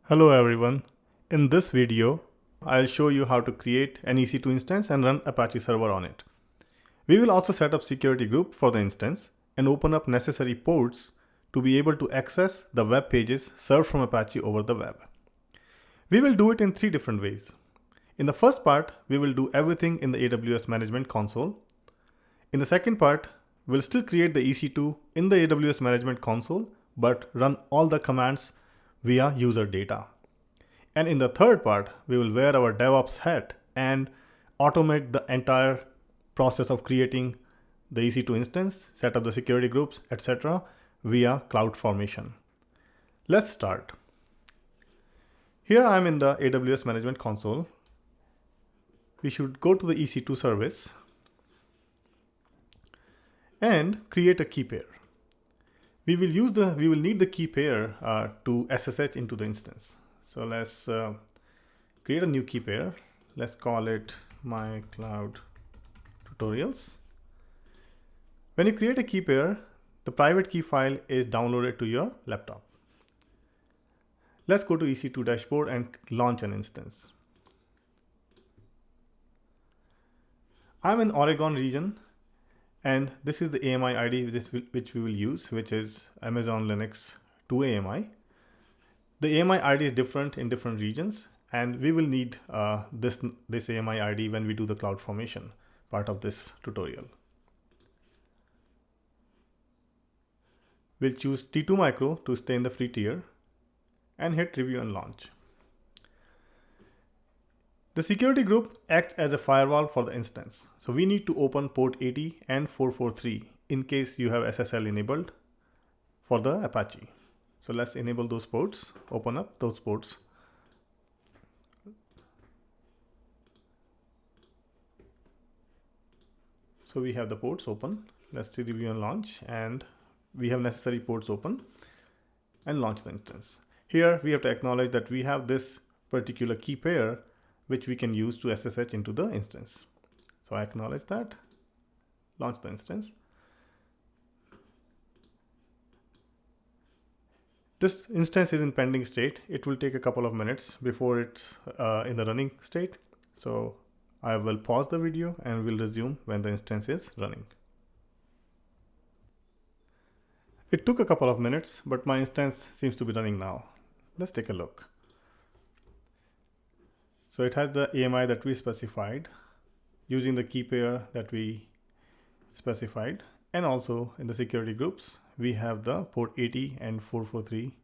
Hello everyone. In this video, I'll show you how to create an EC2 instance and run Apache server on it. We will also set up security group for the instance and open up necessary ports to be able to access the web pages served from Apache over the web. We will do it in 3 different ways. In the first part, we will do everything in the AWS Management Console. In the second part, we'll still create the EC2 in the AWS Management Console, but run all the commands via UserData. And in the third part, we will wear our DevOps hat and automate the entire process of creating the EC2 instance, set up the security groups, etc. via Cloudformation. Let's start. Here I'm in the AWS Management Console. We should go to the EC2 service and create a key pair. We will need the key pair to SSH into the instance. So let's create a new key pair. Let's call it my cloud tutorials. When you create a key pair, the private key file is downloaded to your laptop. Let's go to EC2 dashboard and launch an instance. I'm in Oregon region, and this is the AMI ID which we will use, which is Amazon Linux 2 AMI. The AMI ID is different in different regions, and we will need this AMI ID when we do the Cloudformation part of this tutorial. We'll choose T2 Micro to stay in the free tier and hit review and launch. The security group acts as a firewall for the instance. So we need to open port 80 and 443 in case you have SSL enabled for the Apache. So let's enable those ports, open up those ports. So we have the ports open. Let's see review and launch, and we have necessary ports open and launch the instance. Here we have to acknowledge that we have this particular key pair which we can use to SSH into the instance. So I acknowledge that, launch the instance. This instance is in pending state. It will take a couple of minutes before it's in the running state. So I will pause the video and will resume when the instance is running. It took a couple of minutes, but my instance seems to be running now. Let's take a look. So it has the AMI that we specified using the key pair that we specified. And also in the security groups, we have the port 80 and 443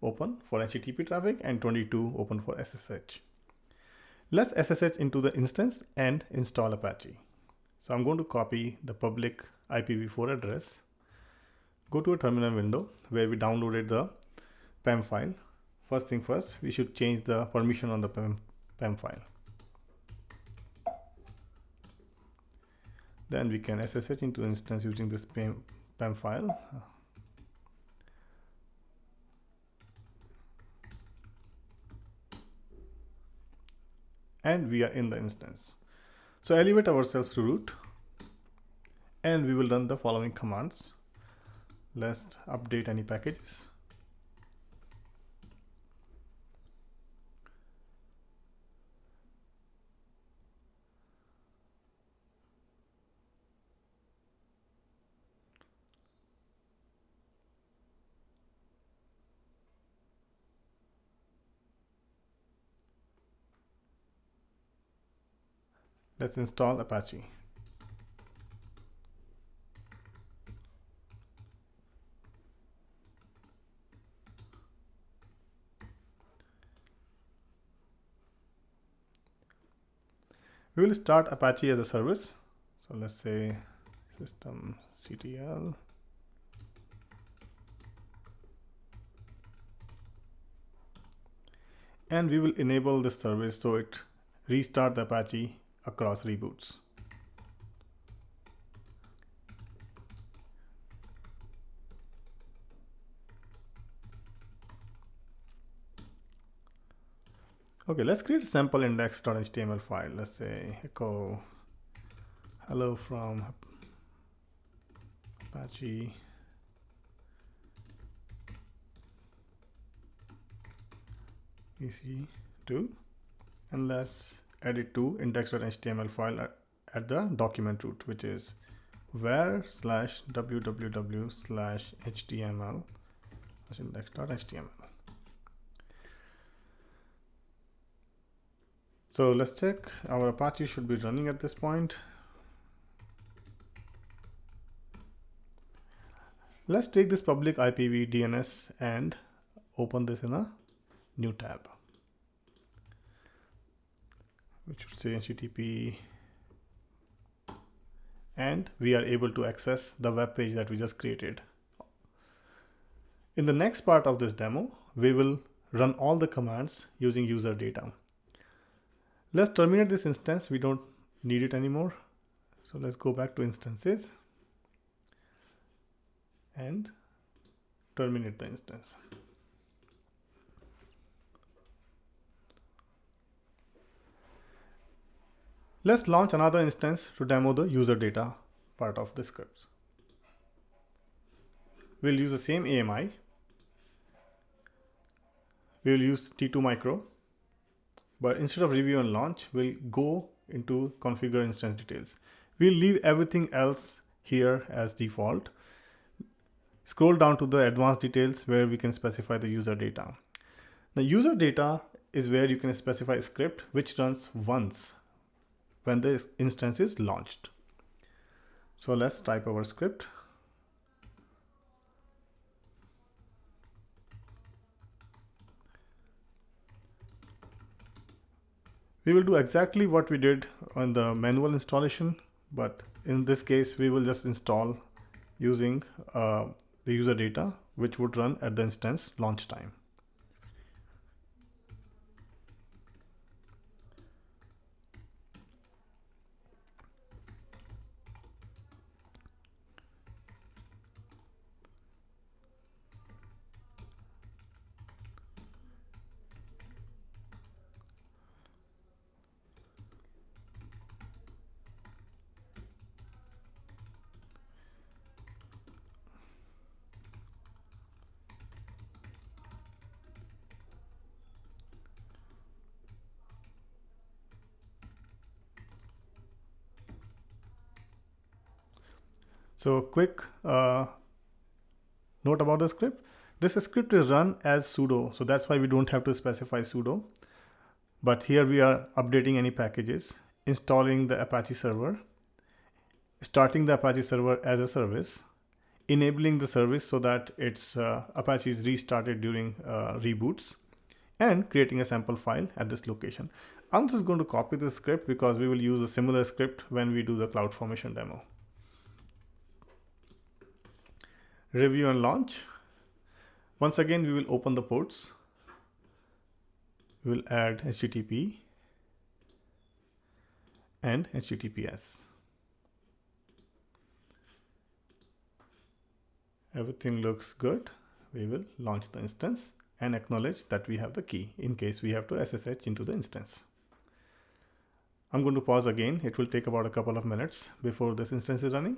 open for HTTP traffic and 22 open for SSH. Let's SSH into the instance and install Apache. So I'm going to copy the public IPv4 address. Go to a terminal window where we downloaded the PEM file. First thing first, we should change the permission on the PEM file. Then we can SSH into the instance using this PEM file. And we are in the instance. So elevate ourselves to root, and we will run the following commands. Let's update any packages. Let's install Apache. We will start Apache as a service. So let's say systemctl. And we will enable this service so it restart the Apache across reboots. Okay, let's create a sample index.html file. Let's say echo hello from Apache EC2, and let's add it to index.html file at the document root, which is var/www/html/index.html. So let's check. Our Apache should be running at this point. Let's take this public IPv DNS and open this in a new tab, which should say HTTP, and we are able to access the web page that we just created. In the next part of this demo, we will run all the commands using UserData. Let's terminate this instance. We don't need it anymore. So let's go back to instances and terminate the instance. Let's launch another instance to demo the UserData part of the scripts. We'll use the same AMI. We'll use T2 micro, but instead of review and launch, we'll go into configure instance details. We'll leave everything else here as default. Scroll down to the advanced details where we can specify the user data. The user data is where you can specify a script which runs once when the instance is launched. So let's type our script. We will do exactly what we did on the manual installation, but in this case, we will just install using the user data, which would run at the instance launch time. So quick note about the script. This script is run as sudo, so that's why we don't have to specify sudo. But here we are updating any packages, installing the Apache server, starting the Apache server as a service, enabling the service so that its Apache is restarted during reboots, and creating a sample file at this location. I'm just going to copy this script because we will use a similar script when we do the Cloudformation demo. Review and launch. Once again, we will open the ports. We will add HTTP and HTTPS. Everything looks good. We will launch the instance and acknowledge that we have the key in case we have to SSH into the instance. I'm going to pause again. It will take about a couple of minutes before this instance is running.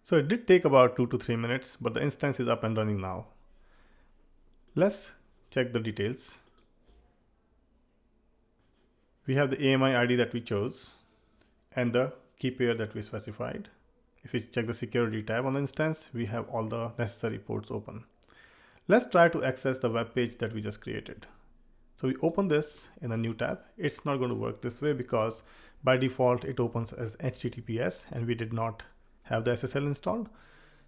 So it did take about 2 to 3 minutes, but the instance is up and running now. Let's check the details. We have the AMI ID that we chose and the key pair that we specified. If we check the security tab on the instance, we have all the necessary ports open. Let's try to access the web page that we just created. So we open this in a new tab. It's not going to work this way because by default it opens as HTTPS and we did not have the SSL installed.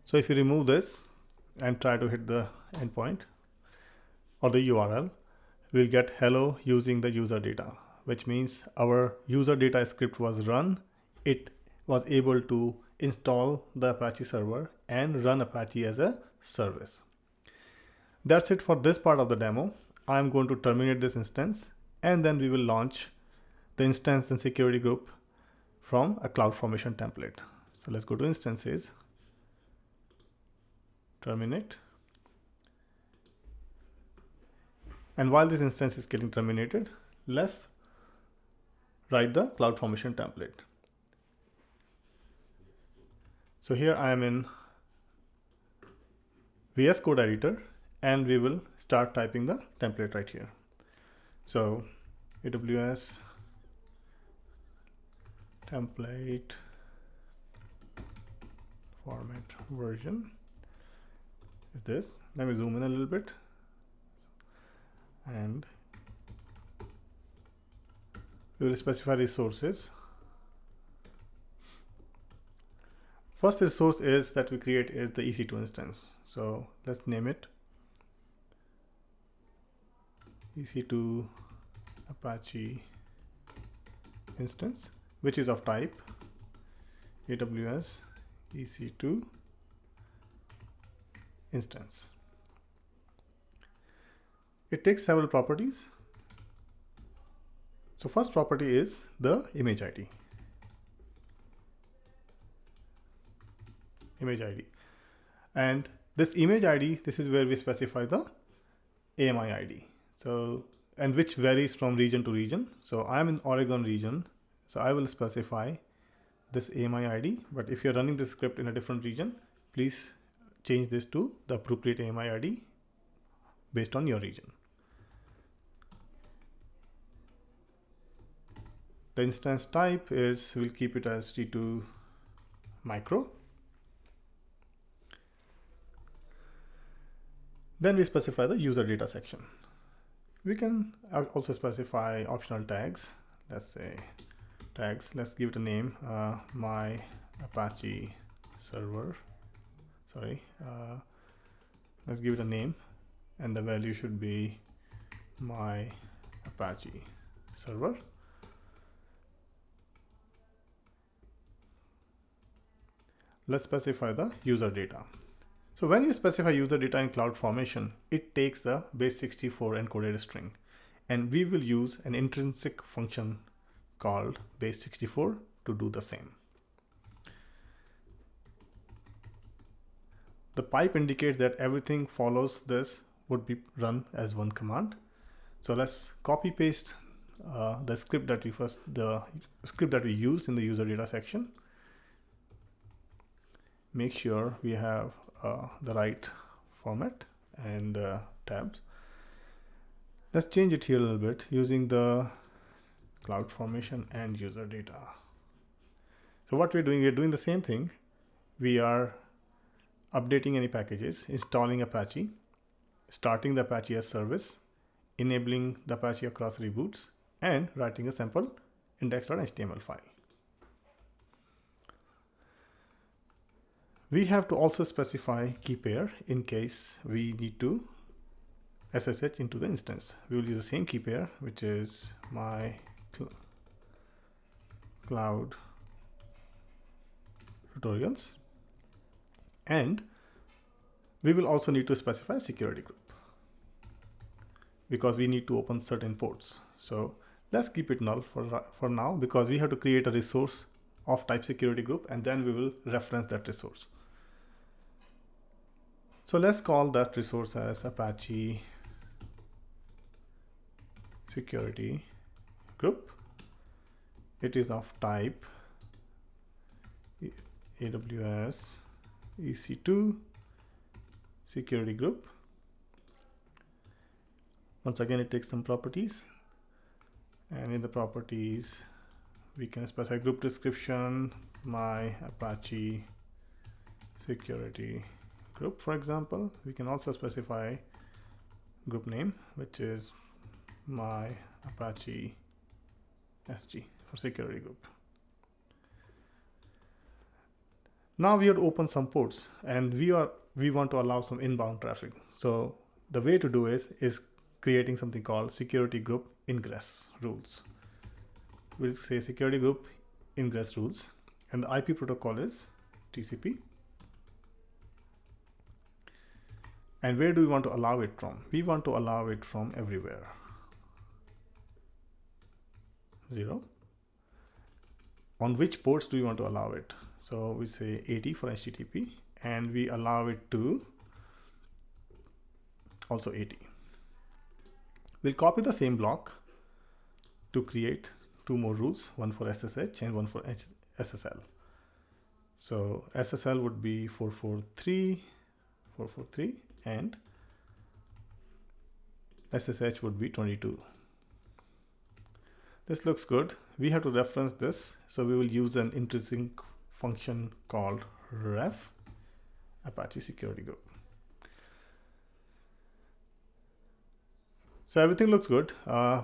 So if you remove this and try to hit the endpoint or the URL, we'll get hello using the user data, which means our user data script was run. It was able to install the Apache server and run Apache as a service. That's it for this part of the demo. I'm going to terminate this instance and then we will launch the instance and security group from a Cloudformation template. So let's go to instances, terminate. And while this instance is getting terminated, let's write the Cloudformation template. So here I am in VS Code editor and we will start typing the template right here. So AWS template format version is this. Let me zoom in a little bit, and we will specify resources. First resource is that we create is the EC2 instance. So let's name it EC2 Apache instance, which is of type AWS EC2 instance. It takes several properties. So first property is the image ID. And this image ID, this is where we specify the AMI ID. So, and which varies from region to region. So I'm in Oregon region, so I will specify this AMI ID, but if you're running this script in a different region, please change this to the appropriate AMI ID based on your region. The instance type is, we'll keep it as T2 micro. Then we specify the user data section. We can also specify optional tags. Let's say tags, let's give it a name, my Apache server. Let's give it a name, and the value should be my Apache server. Let's specify the user data. So when you specify user data in Cloudformation, it takes the base64 encoded string, and we will use an intrinsic function called base64 to do the same. The pipe indicates that everything follows this would be run as one command. So let's copy paste the script that we used in the user data section. Make sure we have the right format and tabs. Let's change it here a little bit using the Cloudformation and user data. So what we're doing the same thing. We are updating any packages, installing Apache, starting the Apache as service, enabling the Apache across reboots, and writing a sample index.html file. We have to also specify key pair in case we need to SSH into the instance. We will use the same key pair, which is my cloud tutorials. And we will also need to specify security group because we need to open certain ports. So let's keep it null for now, because we have to create a resource of type security group, and then we will reference that resource. So let's call that resource as Apache security group. It is of type AWS EC2 security group. Once again, it takes some properties, and in the properties we can specify group description, my Apache security group, for example. We can also specify group name, which is my Apache SG for security group. Now we have to open some ports, and we want to allow some inbound traffic. So the way to do is creating something called security group ingress rules. We'll say security group ingress rules, and the IP protocol is TCP. And where do we want to allow it from? We want to allow it from everywhere. 0. On which ports do we want to allow it? So we say 80 for HTTP, and we allow it to also 80. We'll copy the same block to create two more rules, one for SSH and one for SSL. So SSL would be 443, and SSH would be 22. This looks good. We have to reference this, so we will use an intrinsic function called ref Apache security group. So everything looks good.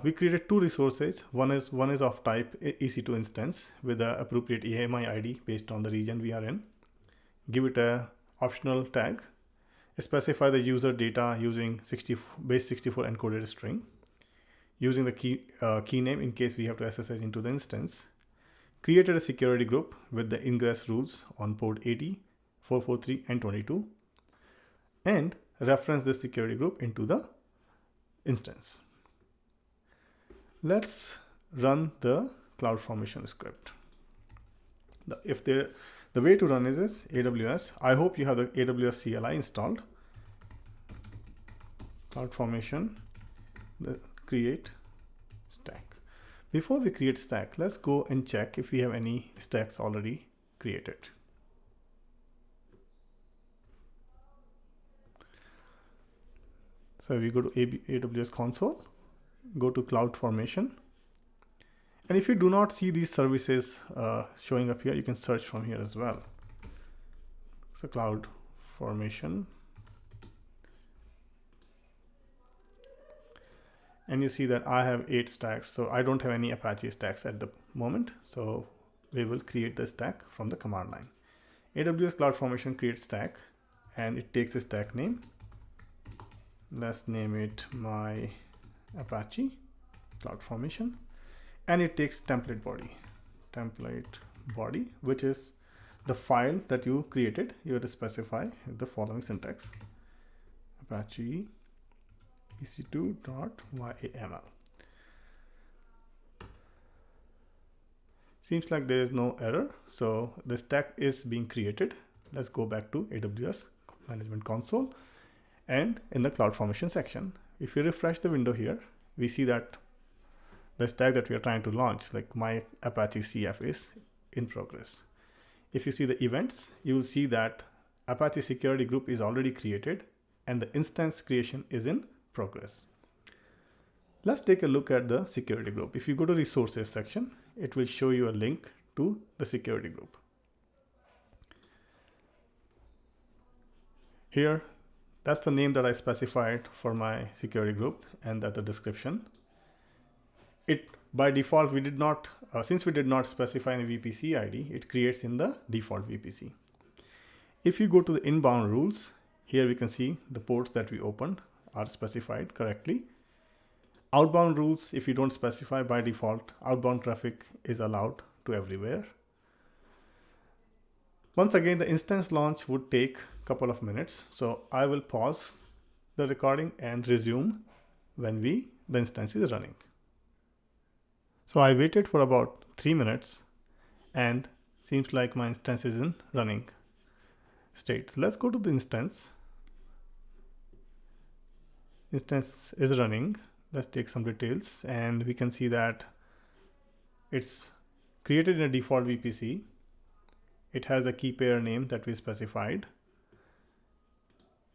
We created two resources. One is of type EC2 instance with the appropriate AMI ID based on the region we are in. Give it a optional tag. Specify the user data using base 64 encoded string. Using the key name in case we have to SSH into the instance. Created a security group with the ingress rules on port 80, 443, and 22. And reference this security group into the instance. Let's run the Cloudformation script. The way to run is AWS. I hope you have the AWS CLI installed. Cloudformation, create stack. Before we create stack, let's go and check if we have any stacks already created. So we go to AWS Console, go to Cloudformation. And if you do not see these services showing up here, you can search from here as well. So Cloudformation. And you see that I have 8 stacks. So I don't have any Apache stacks at the moment. So we will create the stack from the command line. AWS Cloudformation creates stack and it takes a stack name. Let's name it my Apache Cloudformation. And it takes template body, which is the file that you created. You have to specify the following syntax: Apache EC2.yaml. Seems like there is no error, so the stack is being created. Let's go back to AWS Management Console and in the Cloudformation section. If you refresh the window here, we see that the stack that we are trying to launch, like my Apache CF, is in progress. If you see the events, you will see that Apache security group is already created and the instance creation is in progress. Let's take a look at the security group. If you go to resources section, it will show you a link to the security group. Here, that's the name that I specified for my security group, and that's the description. It by default, we did not, since we did not specify any VPC ID, it creates in the default VPC. If you go to the inbound rules, here we can see the ports that we opened are specified correctly. Outbound rules, if you don't specify, by default, outbound traffic is allowed to everywhere. Once again, the instance launch would take a couple of minutes. So I will pause the recording and resume when the instance is running. So I waited for about 3 minutes and seems like my instance is in running state. So let's go to the instance. Instance is running. Let's take some details and we can see that it's created in a default VPC. It has a key pair name that we specified.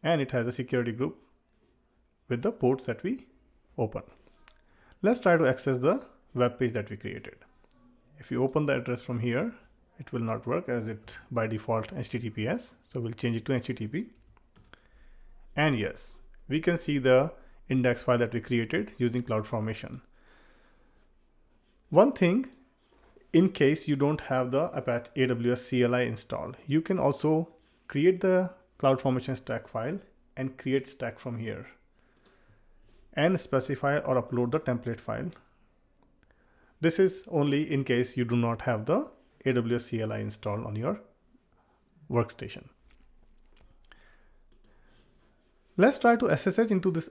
And it has a security group with the ports that we open. Let's try to access the web page that we created. If you open the address from here, it will not work as it by default HTTPS. So we'll change it to HTTP. And yes, we can see the index file that we created using Cloudformation. One thing, in case you don't have the Apache AWS CLI installed, you can also create the Cloudformation stack file and create stack from here and specify or upload the template file. This is only in case you do not have the AWS CLI installed on your workstation. Let's try to SSH into this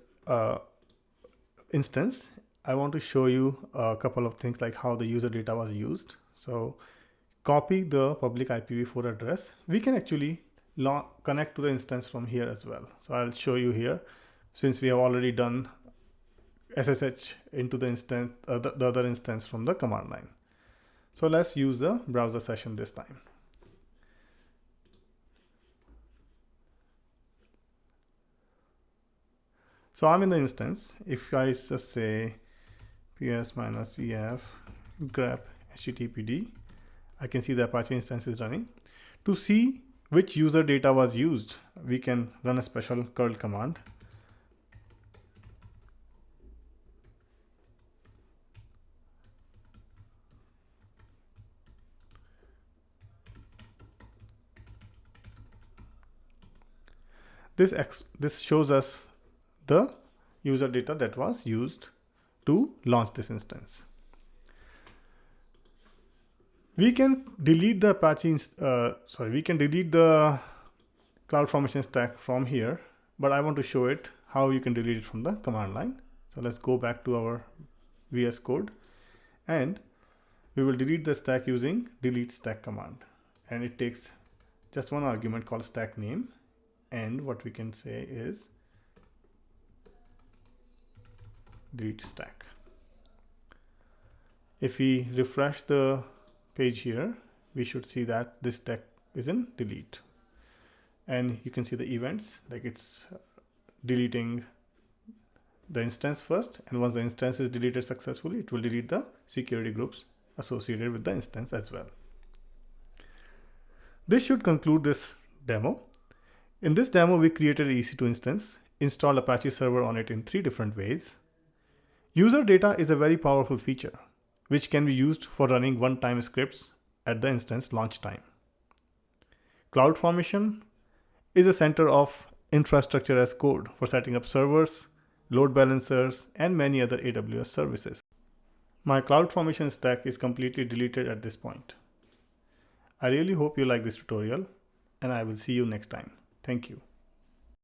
instance. I want to show you a couple of things like how the user data was used. So copy the public IPv4 address. We can actually connect to the instance from here as well. So I'll show you here, since we have already done SSH into the instance, the other instance from the command line. So let's use the browser session this time. So I'm in the instance. If I just say ps-ef grep httpd, I can see the Apache instance is running. To see which user data was used, we can run a special curl command. This shows us the user data that was used to launch this instance. We can delete the we can delete the Cloudformation stack from here, but I want to show it how you can delete it from the command line. So let's go back to our VS Code, and we will delete the stack using delete stack command. And it takes just one argument called stack name. And what we can say is delete stack. If we refresh the page here, we should see that this stack is in delete. And you can see the events, like it's deleting the instance first. And once the instance is deleted successfully, it will delete the security groups associated with the instance as well. This should conclude this demo. In this demo, we created an EC2 instance, installed Apache server on it in 3 different ways. UserData is a very powerful feature, which can be used for running one-time scripts at the instance launch time. Cloudformation is a center of infrastructure as code for setting up servers, load balancers, and many other AWS services. My Cloudformation stack is completely deleted at this point. I really hope you like this tutorial, and I will see you next time. Thank you.